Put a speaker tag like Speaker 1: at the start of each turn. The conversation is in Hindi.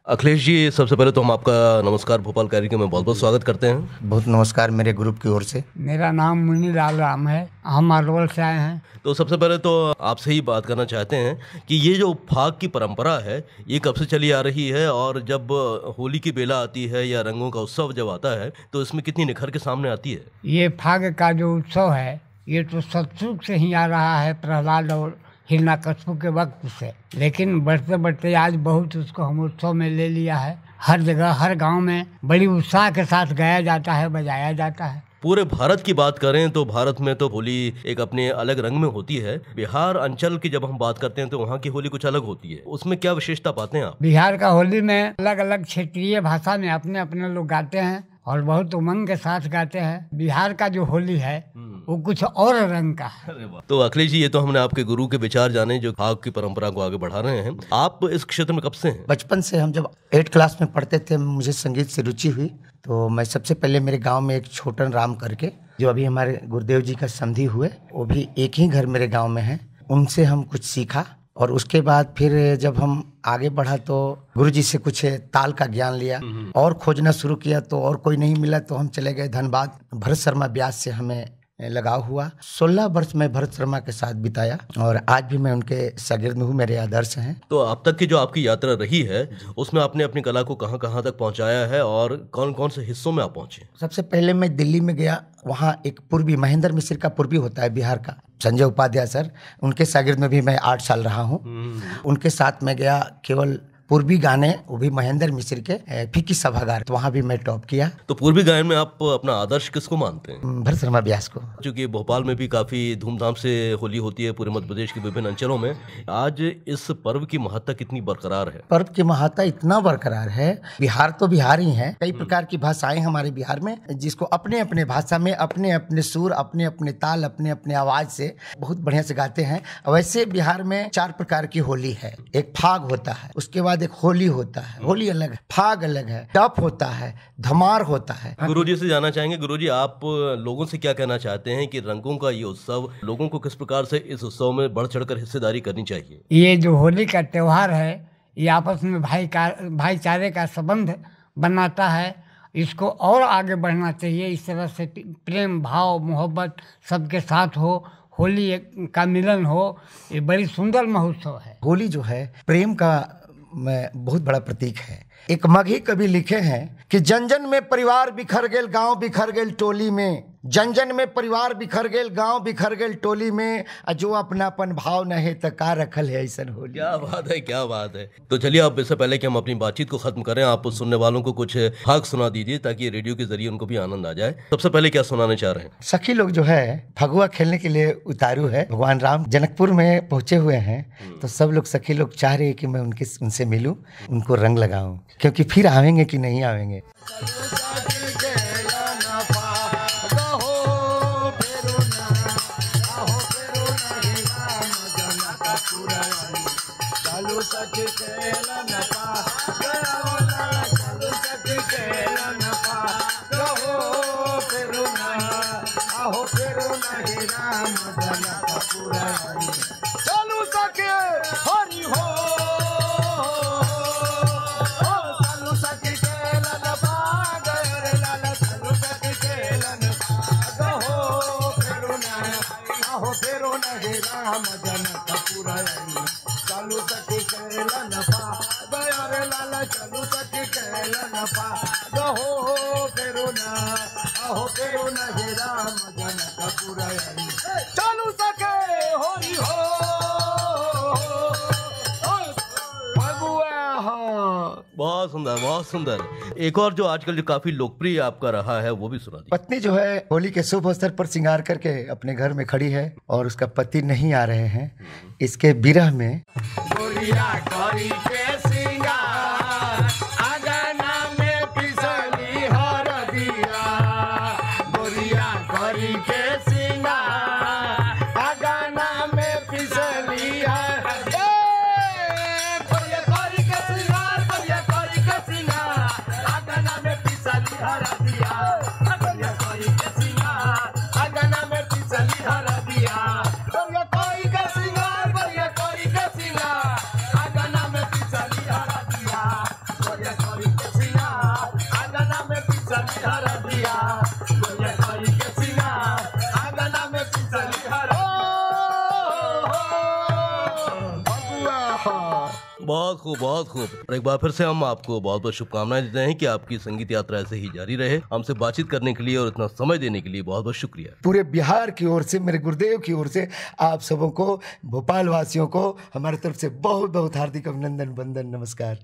Speaker 1: अखिलेश जी, सबसे पहले तो हम आपका नमस्कार भोपाल कार्यक्रम में बहुत बहुत स्वागत करते हैं।
Speaker 2: बहुत नमस्कार मेरे ग्रुप की ओर से।
Speaker 3: मेरा नाम मुन्नी लाल राम है, हम अरवल से आए हैं।
Speaker 1: तो सबसे पहले तो आपसे ही बात करना चाहते हैं कि ये जो फाग की परंपरा है ये कब से चली आ रही है, और जब होली की बेला आती है या रंगों का उत्सव जब आता है तो इसमें कितनी निखर के सामने आती है।
Speaker 3: ये फाग का जो उत्सव है ये तो सतयुग से ही आ रहा है, प्रहलाद और हिरण्याकश्यप के वक्त से, लेकिन बढ़ते बढ़ते आज बहुत उसको हम उत्सव में ले लिया है। हर जगह हर गांव में बड़ी उत्साह के साथ गाया जाता है, बजाया जाता है।
Speaker 1: पूरे भारत की बात करें तो भारत में तो होली एक अपने अलग रंग में होती है। बिहार अंचल की जब हम बात करते हैं तो वहाँ की होली कुछ अलग होती है, उसमें क्या विशेषता पाते हैं आप?
Speaker 3: बिहार का होली में अलग अलग क्षेत्रीय भाषा में अपने अपने लोग गाते हैं और बहुत उमंग के साथ गाते हैं। बिहार का जो होली है वो कुछ और रंग का है।
Speaker 1: तो अखिलेश जी, ये तो हमने आपके गुरु के विचार जाने जो फाग की परंपरा को आगे बढ़ा रहे हैं। आप इस क्षेत्र में कब से हैं?
Speaker 2: बचपन से हम जब 8 क्लास में पढ़ते थे मुझे संगीत से रुचि हुई, तो मैं सबसे पहले मेरे गांव में एक छोटन राम करके जो अभी हमारे गुरुदेव जी का समधी हुए, वो भी एक ही घर मेरे गाँव में है, उनसे हम कुछ सीखा। और उसके बाद फिर जब हम आगे बढ़ा तो गुरुजी से कुछ ताल का ज्ञान लिया और खोजना शुरू किया, तो और कोई नहीं मिला तो हम चले गए धनबाद। भरत शर्मा व्यास से हमें लगाव हुआ। 16 वर्ष मैं भरत शर्मा के साथ बिताया और आज भी मैं उनके शागिर्द हूँ, मेरे आदर्श हैं।
Speaker 1: तो अब तक की जो आपकी यात्रा रही है उसमें आपने अपनी कला को कहाँ कहाँ तक पहुँचाया है और कौन कौन से हिस्सों में आप पहुँचे?
Speaker 2: सबसे पहले मैं दिल्ली में गया, वहाँ एक पूर्वी महेंद्र मिश्र का पूर्वी होता है बिहार का, संजय उपाध्याय सर, उनके शागिर्द में भी मैं 8 साल रहा हूँ। उनके साथ में गया केवल पूर्वी गाने, वो भी महेंद्र मिश्र के फीकी सभागार, तो वहाँ भी मैं टॉप किया।
Speaker 1: तो पूर्वी गायन में आप अपना आदर्श किसको मानते हैं?
Speaker 2: भरत शर्मा व्यास को।
Speaker 1: क्योंकि भोपाल में भी काफी धूमधाम से होली होती है, पूरे मध्य प्रदेश के विभिन्न अंचलों में। आज इस पर्व की महत्ता कितनी बरकरार है?
Speaker 2: पर्व की महत्ता इतना बरकरार है, बिहार तो बिहार ही है, कई प्रकार की भाषाएं हमारे बिहार में, जिसको अपने अपने भाषा में अपने अपने सुर, अपने अपने ताल, अपने अपने आवाज से बहुत बढ़िया से गाते हैं। वैसे बिहार में 4 प्रकार की होली है। एक फाग होता है, उसके बाद एक होली होता है, होली अलग है, फाग अलग है, टप होता है, धमार होता है।
Speaker 1: गुरुजी से जानना चाहेंगे, गुरुजी आप लोगों से क्या कहना चाहते हैं कि रंगों का ये उत्सव लोगों को किस प्रकार से इस उत्सव में बढ़ चढ़कर हिस्सेदारी करनी चाहिए?
Speaker 3: ये जो होली का त्योहार है ये आपस में भाईचारे का संबंध बनाता है, इसको और आगे बढ़ना चाहिए। इस तरह से प्रेम भाव मोहब्बत सबके साथ हो, होली का मिलन हो, ये बड़ी सुंदर महोत्सव है।
Speaker 2: होली जो है प्रेम का बहुत बड़ा प्रतीक है। एक मगही कवि लिखे हैं कि जन जन में परिवार बिखर गेल, गांव बिखर गेल टोली में, जन जन में परिवार बिखर गेल, गांव बिखर गेल टोली में, जो अपनापन भाव न है तो का रखल है ऐसा होली।
Speaker 1: क्या बात है, क्या बात है। तो चलिए आप इससे पहले कि हम अपनी बातचीत को खत्म करें, आप सुनने वालों को कुछ फाग सुना दीजिए ताकि रेडियो के जरिए उनको भी आनंद आ जाए। सबसे पहले क्या सुनाने चाह रहे हैं?
Speaker 2: सखी लोग जो है फगुआ खेलने के लिए उतारू है, भगवान राम जनकपुर में पहुंचे हुए हैं, तो सब लोग सखी लोग चाह रहे हैं कि मैं उनसे मिलूं, उनको रंग लगाऊं, क्योंकि फिर आवेंगे कि नहीं आवेंगे।
Speaker 1: बहुत सुंदर, बहुत सुंदर। एक और जो आजकल जो काफी लोकप्रिय आपका रहा है वो भी सुना दीजिए।
Speaker 2: पत्नी जो है होली के शुभ अवसर पर श्रृंगार करके अपने घर में खड़ी है और उसका पति नहीं आ रहे हैं। इसके विरह में
Speaker 1: बहुत खूब, बहुत खूब। और एक बार फिर से हम आपको बहुत बहुत शुभकामनाएं देते हैं कि आपकी संगीत यात्रा ऐसे ही जारी रहे। हमसे बातचीत करने के लिए और इतना समय देने के लिए बहुत बहुत शुक्रिया।
Speaker 2: पूरे बिहार की ओर से, मेरे गुरुदेव की ओर से आप सबों को, भोपाल वासियों को हमारी तरफ से बहुत बहुत हार्दिक अभिनंदन, वंदन, नमस्कार।